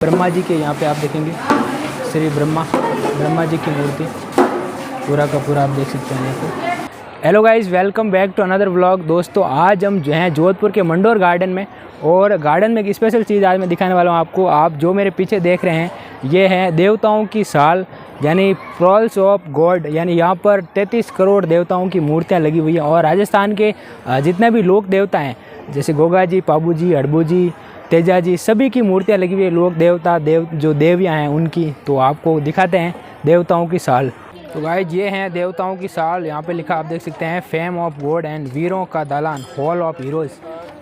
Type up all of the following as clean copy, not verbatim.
ब्रह्मा जी के यहाँ पे आप देखेंगे श्री ब्रह्मा जी की मूर्ति पूरा का पूरा आप देख सकते हैं यहाँ पे। Hello guys, welcome back to another vlog. दोस्तों आज हम जो हैं जोधपुर के मंडोर गार्डन में, और गार्डन में एक स्पेशल चीज़ आज मैं दिखाने वाला हूँ आपको। आप जो मेरे पीछे देख रहे हैं ये है देवताओं की साल, यानी प्रॉल्स ऑफ गॉड, यानी यहाँ पर 33 करोड़ देवताओं की मूर्तियाँ लगी हुई हैं। और राजस्थान के जितने भी लोक देवता हैं जैसे गोगा जी, पाबू जी, हड़बू जी, तेजा जी, सभी की मूर्तियाँ लगी हुई है। लोक देवता जो देवियाँ हैं उनकी, तो आपको दिखाते हैं देवताओं की साल। तो गाइस ये हैं देवताओं की साल। यहाँ पे लिखा आप देख सकते हैं फेम ऑफ गॉड एंड वीरों का दालान, हॉल ऑफ हीरोज़,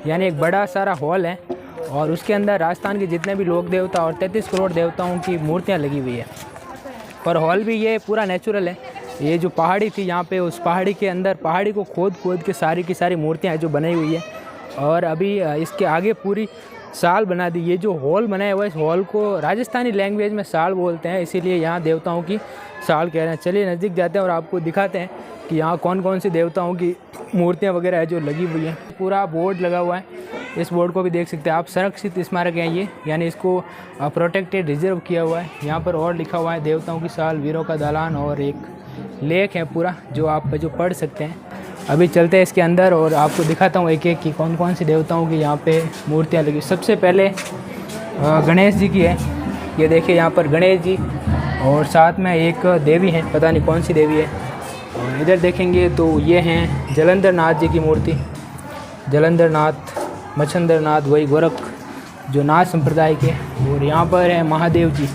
यानी एक बड़ा सारा हॉल है और उसके अंदर राजस्थान के जितने भी लोक देवता और 33 करोड़ देवताओं की मूर्तियाँ लगी हुई है। और हॉल भी ये पूरा नेचुरल है। ये जो पहाड़ी थी यहाँ पे, उस पहाड़ी के अंदर पहाड़ी को खोद के सारी की सारी मूर्तियाँ जो बनाई हुई है। और अभी इसके आगे पूरी साल बना दी। ये जो हॉल बनाया हुआ है, इस हॉल को राजस्थानी लैंग्वेज में साल बोलते हैं, इसीलिए यहाँ देवताओं की साल कह रहे हैं। चलिए नज़दीक जाते हैं और आपको दिखाते हैं कि यहाँ कौन कौन सी देवताओं की मूर्तियाँ वगैरह है जो लगी हुई हैं। पूरा बोर्ड लगा हुआ है, इस बोर्ड को भी देख सकते हैं आप। संरक्षित स्मारक है ये, यानी इसको प्रोटेक्टेड रिजर्व किया हुआ है। यहाँ पर और लिखा हुआ है देवताओं की साल, वीरों का दालान, और एक लेख है पूरा जो आप जो पढ़ सकते हैं। अभी चलते हैं इसके अंदर और आपको दिखाता हूँ एक एक की कौन कौन सी देवताओं की यहाँ पे मूर्तियाँ लगी। सबसे पहले गणेश जी की है। ये देखिए यहाँ पर गणेश जी, और साथ में एक देवी है, पता नहीं कौन सी देवी है। और इधर देखेंगे तो ये हैं जलंधर नाथ जी की मूर्ति। जलंधर नाथ, मच्छंदर नाथ, वही गोरख जो नाथ संप्रदाय के। और यहाँ पर है महादेव जी।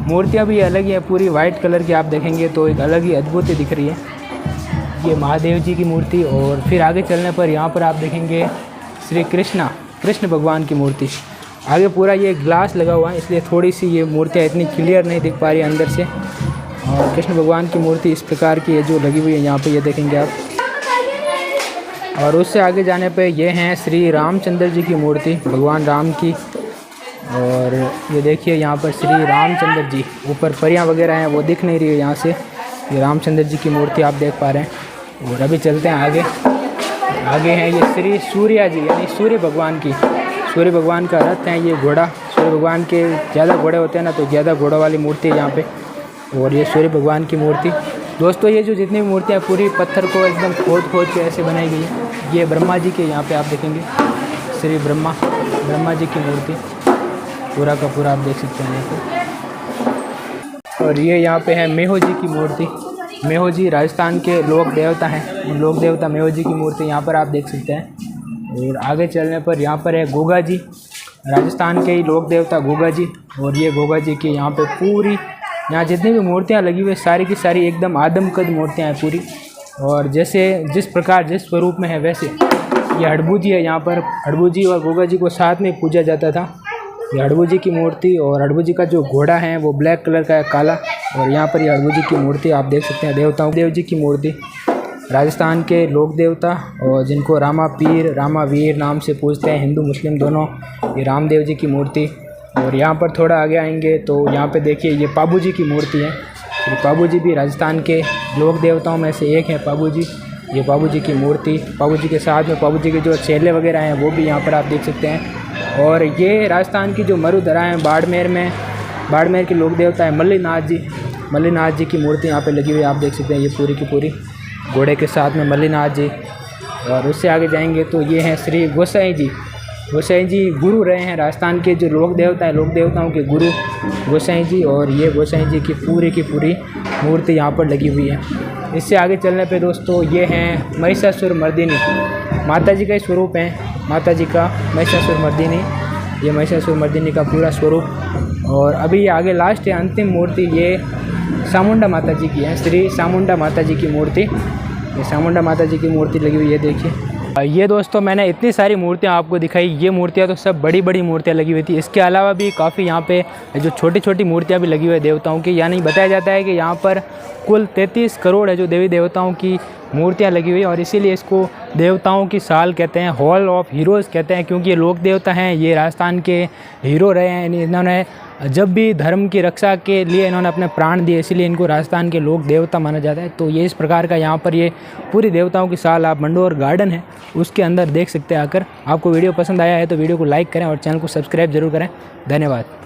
मूर्तियाँ भी अलग ही है, पूरी वाइट कलर की। आप देखेंगे तो एक अलग ही अद्भुत दिख रही है ये महादेव जी की मूर्ति। और फिर आगे चलने पर यहाँ पर आप देखेंगे श्री कृष्ण भगवान की मूर्ति। आगे पूरा ये ग्लास लगा हुआ है, इसलिए थोड़ी सी ये मूर्तियाँ इतनी क्लियर नहीं दिख पा रही है अंदर से। और कृष्ण भगवान की मूर्ति इस प्रकार की है जो लगी हुई है यहाँ पे, ये देखेंगे आप। और उससे आगे जाने पे ये हैं श्री रामचंद्र जी की मूर्ति, भगवान राम की। और ये देखिए यहाँ पर श्री रामचंद्र जी, ऊपर परियां वगैरह हैं वो दिख नहीं रही है यहाँ से। ये रामचंद्र जी की मूर्ति आप देख पा रहे हैं। और अभी चलते हैं आगे हैं ये श्री सूर्या जी, यानी सूर्य भगवान की। सूर्य भगवान का रथ है ये, घोड़ा। सूर्य भगवान के ज़्यादा घोड़े होते हैं ना, तो ज़्यादा घोड़ों वाली मूर्ति है यहाँ पे। और ये सूर्य भगवान की मूर्ति। दोस्तों ये जो जितनी भी मूर्तियाँ पूरी पत्थर को एकदम खोद के ऐसे बनाई गई है। ये ब्रह्मा जी के यहाँ पे आप देखेंगे श्री ब्रह्मा जी की मूर्ति पूरा का पूरा आप देख सकते हैं यहाँ पे। और ये यहाँ पे है मेहो जी की मूर्ति। मेहो जी राजस्थान के लोक देवता हैं, लोक देवता मेहो जी की मूर्ति यहाँ पर आप देख सकते हैं। और आगे चलने पर यहाँ पर है गोगा जी, राजस्थान के ही लोक देवता गोगा जी। और ये गोगा जी की यहाँ पे पूरी, यहाँ जितनी भी मूर्तियाँ लगी हुई सारी की सारी एकदम आदमकद मूर्तियाँ हैं पूरी। और जैसे जिस प्रकार जिस स्वरूप में है वैसे। ये हड़बू जी है, यहाँ पर हड़बू जी और गोगा जी को साथ में पूजा जाता था। ये हड़बू जी की मूर्ति, और हड़बू जी का जो घोड़ा है वो ब्लैक कलर का है, काला। और यहाँ पर ये हड़बू जी की मूर्ति आप देख सकते हैं। देव जी की मूर्ति, राजस्थान के लोक देवता, और जिनको रामा पीर, रामा वीर नाम से पूजते हैं हिंदू मुस्लिम दोनों। ये रामदेव जी की मूर्ति। और यहाँ पर थोड़ा आगे आएंगे तो यहाँ पे देखिए ये पाबू जी की मूर्ति है। ये पाबू जी भी राजस्थान के लोक देवताओं में से एक हैं पाबू जी। ये पाबू जी की मूर्ति, पाबू जी के साथ में पाबू जी के जो चेले वगैरह हैं वो भी यहाँ पर आप देख सकते हैं। और ये राजस्थान की जो मरुधरा है बाड़मेर के लोक देवता है मल्लीनाथ जी की मूर्ति यहाँ पे लगी हुई है, आप देख सकते हैं। ये पूरी की पूरी घोड़े के साथ में मल्लीनाथ जी। और उससे आगे जाएंगे तो ये हैं श्री गोसाई जी गुरु रहे हैं राजस्थान के जो लोक देवता हैं, लोक देवताओं के गुरु गोसाई जी। और ये गोसाई जी की पूरी मूर्ति यहाँ पर लगी हुई है। इससे आगे चलने पे दोस्तों ये हैं महिषासुर मर्दिनी, माता जी का ही स्वरूप है, माता जी का महिषासुर मर्दिनी। ये महिषासुर मर्दिनी का पूरा स्वरूप। और अभी आगे लास्ट है अंतिम मूर्ति, ये चामुंडा माता जी की है, श्री चामुंडा माता जी की मूर्ति। ये चामुंडा माता जी की मूर्ति लगी हुई है, देखिए। ये दोस्तों मैंने इतनी सारी मूर्तियाँ आपको दिखाई। ये मूर्तियाँ तो सब बड़ी मूर्तियाँ लगी हुई थी। इसके अलावा भी काफ़ी यहाँ पे जो छोटी मूर्तियाँ भी लगी हुई है देवताओं की। यानी बताया जाता है कि यहाँ पर कुल 33 करोड़ है जो देवी देवताओं की मूर्तियाँ लगी हुई है। और इसीलिए इसको देवताओं की साल कहते हैं, हॉल ऑफ हीरोज़ कहते हैं, क्योंकि ये लोक देवता हैं, ये राजस्थान के हीरो रहे हैं। इन्होंने जब भी धर्म की रक्षा के लिए इन्होंने अपने प्राण दिए, इसीलिए इनको राजस्थान के लोक देवता माना जाता है। तो ये इस प्रकार का यहाँ पर ये पूरी देवताओं की साल आप मंडोर गार्डन है उसके अंदर देख सकते हैं आकर। आपको वीडियो पसंद आया है तो वीडियो को लाइक करें और चैनल को सब्सक्राइब जरूर करें। धन्यवाद।